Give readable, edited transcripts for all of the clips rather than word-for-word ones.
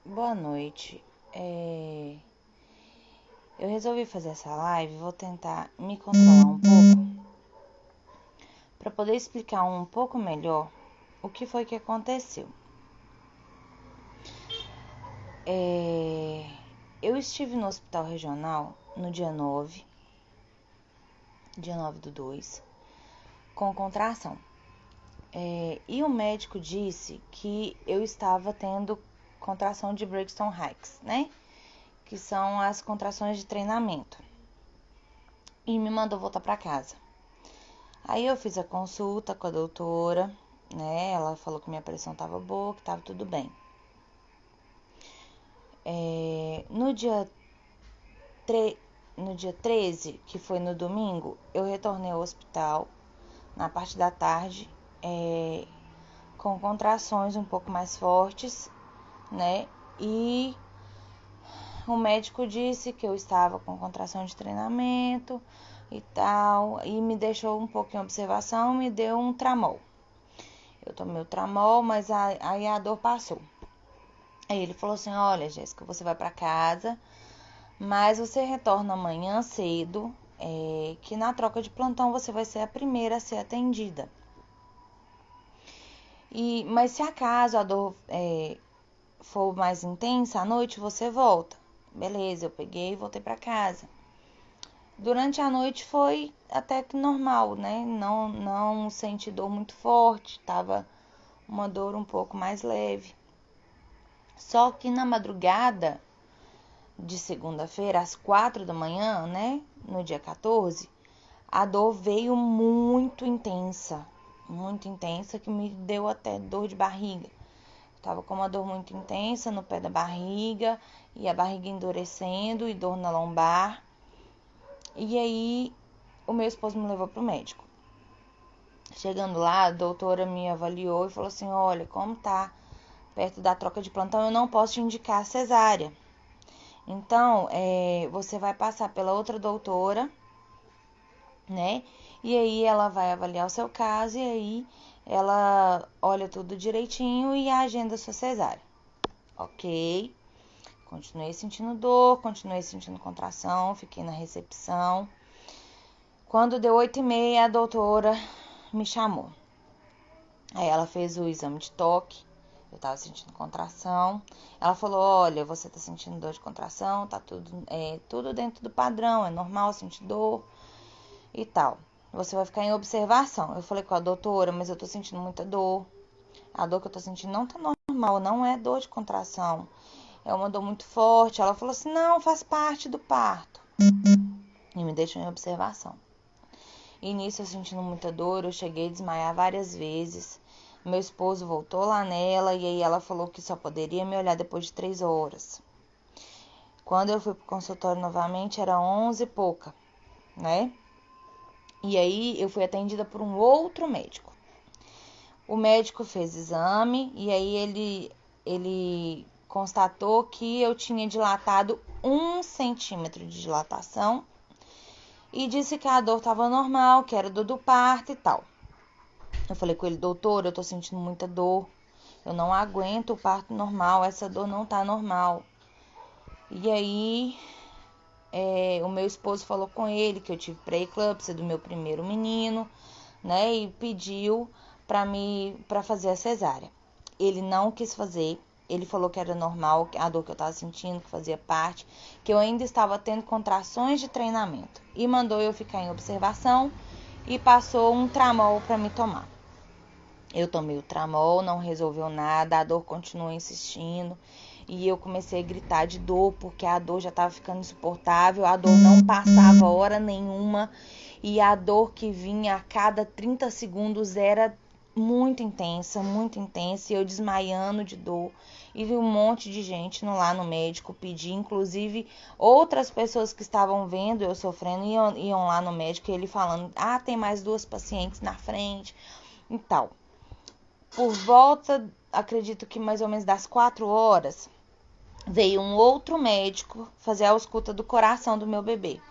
Boa noite. Eu resolvi fazer essa live, vou tentar me controlar um pouco para poder explicar um pouco melhor o que foi que aconteceu. Eu estive no hospital regional no dia 9 do 2, com contração. E o médico disse que eu estava tendo contração de Braxton Hicks, né? Que são as contrações de treinamento. E me mandou voltar para casa. Aí eu fiz a consulta com a doutora, né? Ela falou que minha pressão estava boa, que estava tudo bem. No dia 13, que foi no domingo, eu retornei ao hospital na parte da tarde, com contrações um pouco mais fortes, né? E o médico disse que eu estava com contração de treinamento e tal, e me deixou um pouco em observação, me deu um tramol. Eu tomei o tramol, mas aí a dor passou. Aí ele falou assim: olha, Jéssica, você vai para casa, mas você retorna amanhã cedo, que na troca de plantão você vai ser a primeira a ser atendida. Mas se acaso a dor for mais intensa, à noite você volta. Beleza, eu peguei e voltei para casa. Durante a noite foi até que normal, né? Não senti dor muito forte, tava uma dor um pouco mais leve. Só que na madrugada de segunda-feira, às 4 da manhã, né? No dia 14, a dor veio muito intensa, que me deu até dor de barriga. Tava com uma dor muito intensa no pé da barriga e a barriga endurecendo e dor na lombar. E aí o meu esposo me levou pro médico. Chegando lá, a doutora me avaliou e falou assim: olha, como tá perto da troca de plantão, eu não posso te indicar cesárea. Então, você vai passar pela outra doutora, né? E aí ela vai avaliar o seu caso e aí ela olha tudo direitinho e agenda sua cesárea. Ok. Continuei sentindo dor, continuei sentindo contração, fiquei na recepção. Quando deu 8h30, a doutora me chamou. Aí ela fez o exame de toque, eu tava sentindo contração. Ela falou: olha, você tá sentindo dor de contração, tá tudo dentro do padrão, é normal sentir dor e tal. Você vai ficar em observação. Eu falei com a doutora, mas eu tô sentindo muita dor. A dor que eu tô sentindo não tá normal, não é dor de contração. É uma dor muito forte. Ela falou assim: não, faz parte do parto. E me deixou em observação. E nisso eu sentindo muita dor, eu cheguei a desmaiar várias vezes. Meu esposo voltou lá nela e aí ela falou que só poderia me olhar depois de 3 horas. Quando eu fui pro consultório novamente, era 11 e pouca, né? E aí eu fui atendida por um outro médico. O médico fez exame e aí ele constatou que eu tinha dilatado 1 centímetro de dilatação e disse que a dor estava normal, que era dor do parto e tal. Eu falei com ele: doutor, eu tô sentindo muita dor, eu não aguento o parto normal, essa dor não tá normal. E aí o meu esposo falou com ele que eu tive pré-eclâmpsia do meu primeiro menino, né, e pediu para fazer a cesárea. Ele não quis fazer, ele falou que era normal, a dor que eu estava sentindo, que fazia parte, que eu ainda estava tendo contrações de treinamento, e mandou eu ficar em observação e passou um tramol para me tomar. Eu tomei o tramol, não resolveu nada, a dor continuou insistindo e eu comecei a gritar de dor porque a dor já estava ficando insuportável, a dor não passava hora nenhuma e a dor que vinha a cada 30 segundos era muito intensa e eu desmaiando de dor. E vi um monte de gente lá no médico pedir, inclusive outras pessoas que estavam vendo eu sofrendo iam lá no médico e ele falando: ah, tem mais 2 pacientes na frente e tal. Por volta, acredito que mais ou menos das 4 horas, veio um outro médico fazer a ausculta do coração do meu bebê.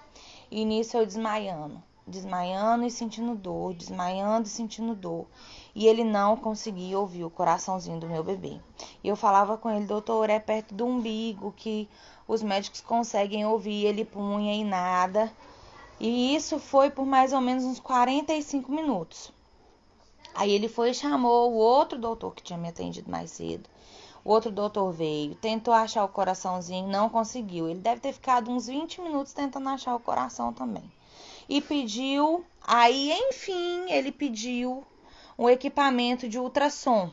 E nisso eu desmaiando e sentindo dor, desmaiando e sentindo dor. e ele não conseguia ouvir o coraçãozinho do meu bebê. E eu falava com ele: doutor, é perto do umbigo que os médicos conseguem ouvir. Ele punha e nada. E isso foi por mais ou menos uns 45 minutos. Aí ele foi e chamou o outro doutor que tinha me atendido mais cedo. O outro doutor veio, tentou achar o coraçãozinho, não conseguiu. Ele deve ter ficado uns 20 minutos tentando achar o coração também. E pediu, aí enfim, ele pediu um equipamento de ultrassom.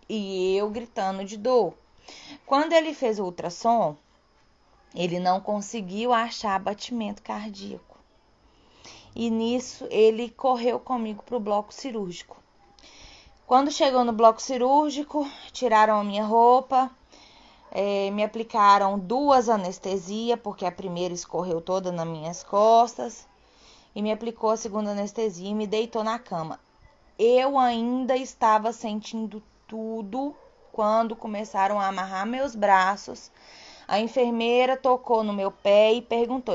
E eu gritando de dor. Quando ele fez o ultrassom, ele não conseguiu achar batimento cardíaco. E nisso ele correu comigo para o bloco cirúrgico. Quando chegou no bloco cirúrgico, tiraram a minha roupa, me aplicaram 2 anestesias, porque a primeira escorreu toda nas minhas costas, e me aplicou a segunda anestesia e me deitou na cama. Eu ainda estava sentindo tudo quando começaram a amarrar meus braços. A enfermeira tocou no meu pé e perguntou.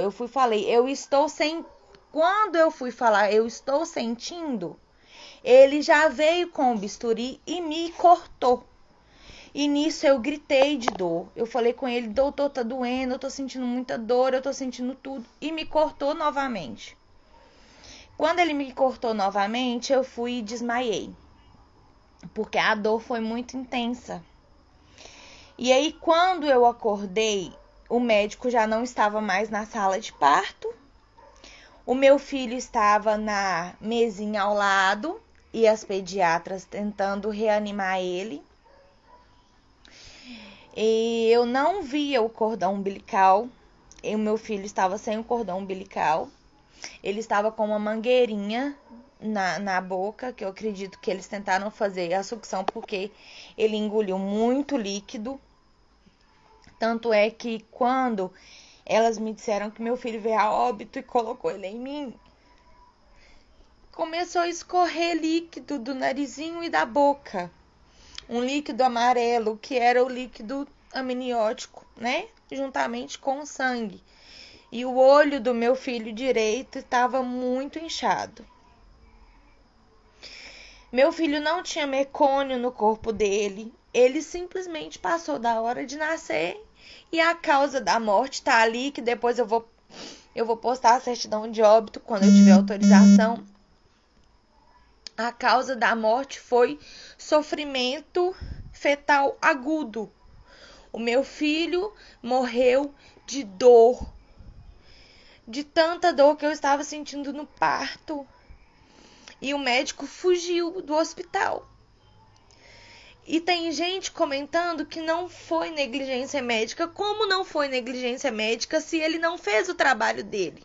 Quando eu fui falar, eu estou sentindo, ele já veio com o bisturi e me cortou. E nisso eu gritei de dor. Eu falei com ele: doutor, tá doendo, eu tô sentindo muita dor, eu tô sentindo tudo. E me cortou novamente. Quando ele me cortou novamente, eu fui e desmaiei, porque a dor foi muito intensa. E aí, quando eu acordei, o médico já não estava mais na sala de parto. O meu filho estava na mesinha ao lado e as pediatras tentando reanimar ele. E eu não via o cordão umbilical. E o meu filho estava sem o cordão umbilical. Ele estava com uma mangueirinha na boca, que eu acredito que eles tentaram fazer a sucção porque ele engoliu muito líquido. Tanto é que quando elas me disseram que meu filho veio a óbito e colocou ele em mim, começou a escorrer líquido do narizinho e da boca. Um líquido amarelo, que era o líquido amniótico, né? Juntamente com o sangue. E o olho do meu filho direito estava muito inchado. Meu filho não tinha mecônio no corpo dele. Ele simplesmente passou da hora de nascer. E a causa da morte tá ali, que depois eu vou postar a certidão de óbito quando eu tiver autorização. A causa da morte foi sofrimento fetal agudo. O meu filho morreu de dor. De tanta dor que eu estava sentindo no parto. E o médico fugiu do hospital. E tem gente comentando que não foi negligência médica. Como não foi negligência médica se ele não fez o trabalho dele?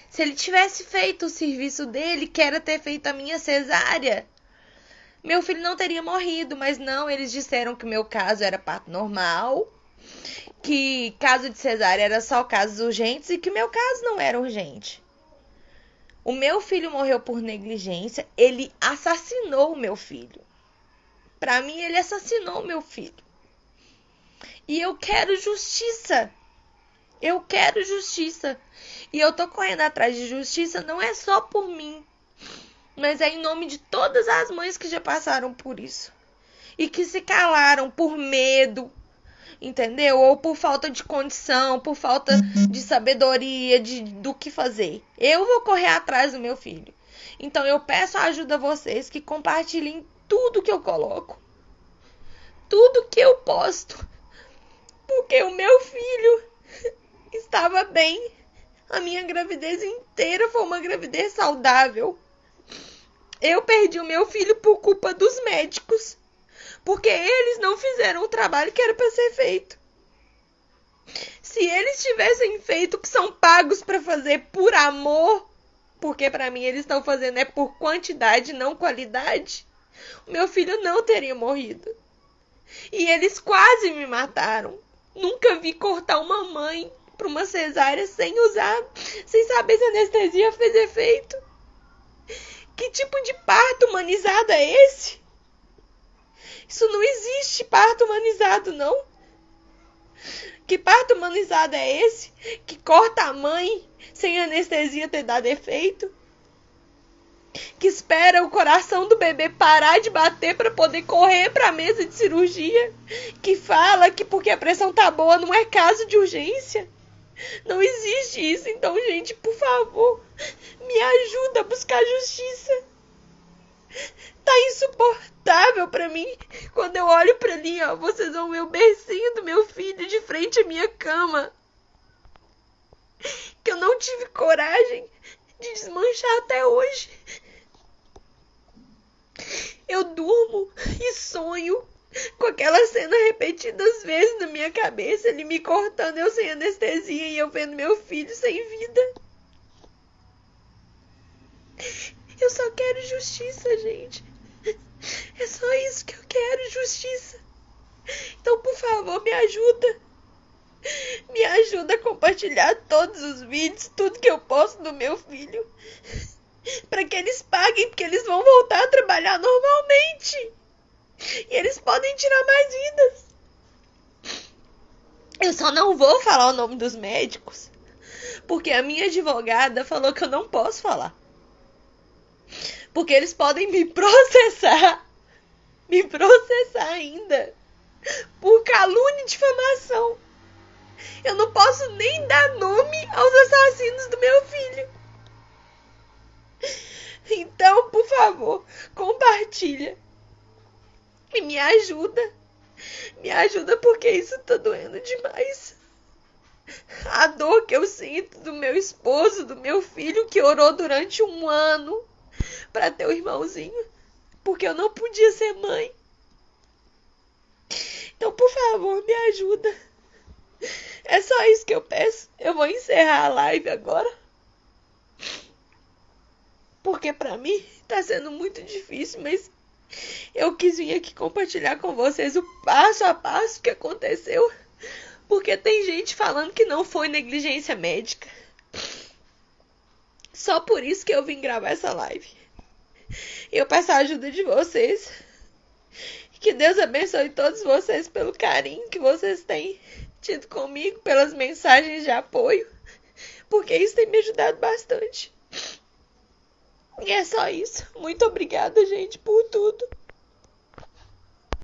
Se ele tivesse feito o serviço dele, que era ter feito a minha cesárea, meu filho não teria morrido. Mas não, eles disseram que meu caso era parto normal, que caso de cesárea era só casos urgentes e que meu caso não era urgente. O meu filho morreu por negligência, ele assassinou o meu filho. Pra mim, ele assassinou o meu filho. E eu quero justiça. Eu quero justiça. E eu tô correndo atrás de justiça não é só por mim, mas é em nome de todas as mães que já passaram por isso. E que se calaram por medo, entendeu? Ou por falta de condição, por falta de sabedoria, do que fazer. Eu vou correr atrás do meu filho. Então eu peço ajuda a vocês que compartilhem tudo que eu coloco. Tudo que eu posto. Porque o meu filho estava bem. A minha gravidez inteira foi uma gravidez saudável. Eu perdi o meu filho por culpa dos médicos. Porque eles não fizeram o trabalho que era para ser feito. Se eles tivessem feito o que são pagos para fazer por amor, porque para mim eles estão fazendo é por quantidade, não qualidade, o meu filho não teria morrido. E eles quase me mataram. Nunca vi cortar uma mãe para uma cesárea sem saber se a anestesia fez efeito. Que tipo de parto humanizado é esse? Isso não existe, parto humanizado, não. Que parto humanizado é esse? Que corta a mãe sem a anestesia ter dado efeito? que espera o coração do bebê parar de bater para poder correr para a mesa de cirurgia, que fala que porque a pressão tá boa não é caso de urgência. Não existe isso. Então, gente, por favor, me ajuda a buscar justiça. Tá insuportável pra mim. Quando eu olho pra ali, ó, vocês vão ver o bercinho do meu filho de frente à minha cama. Que eu não tive coragem de desmanchar até hoje. Eu durmo e sonho com aquela cena repetidas vezes na minha cabeça, ele me cortando, eu sem anestesia e eu vendo meu filho sem vida. Eu só quero justiça, gente. É só isso que eu quero, justiça. Então, por favor, me ajuda. Me ajuda a compartilhar todos os vídeos, tudo que eu posso do meu filho. Para que eles paguem, porque eles vão voltar a trabalhar normalmente. E eles podem tirar mais vidas. Eu só não vou falar o nome dos médicos, porque a minha advogada falou que eu não posso falar. Porque eles podem me processar ainda, por calúnia e difamação. Eu não posso nem dar nome aos assassinos do meu filho. Então, por favor, compartilha. E me ajuda. Me ajuda porque isso tá doendo demais. A dor que eu sinto do meu esposo, do meu filho, que orou durante 1 ano para ter o irmãozinho, porque eu não podia ser mãe. Então, por favor, me ajuda. É só isso que eu peço. Eu vou encerrar a live agora, porque pra mim tá sendo muito difícil, mas eu quis vir aqui compartilhar com vocês o passo a passo que aconteceu, porque tem gente falando que não foi negligência médica. Só por isso que eu vim gravar essa live. Eu peço a ajuda de vocês. Que Deus abençoe todos vocês pelo carinho que vocês têm tido comigo, pelas mensagens de apoio, porque isso tem me ajudado bastante. E é só isso. Muito obrigada, gente, por tudo.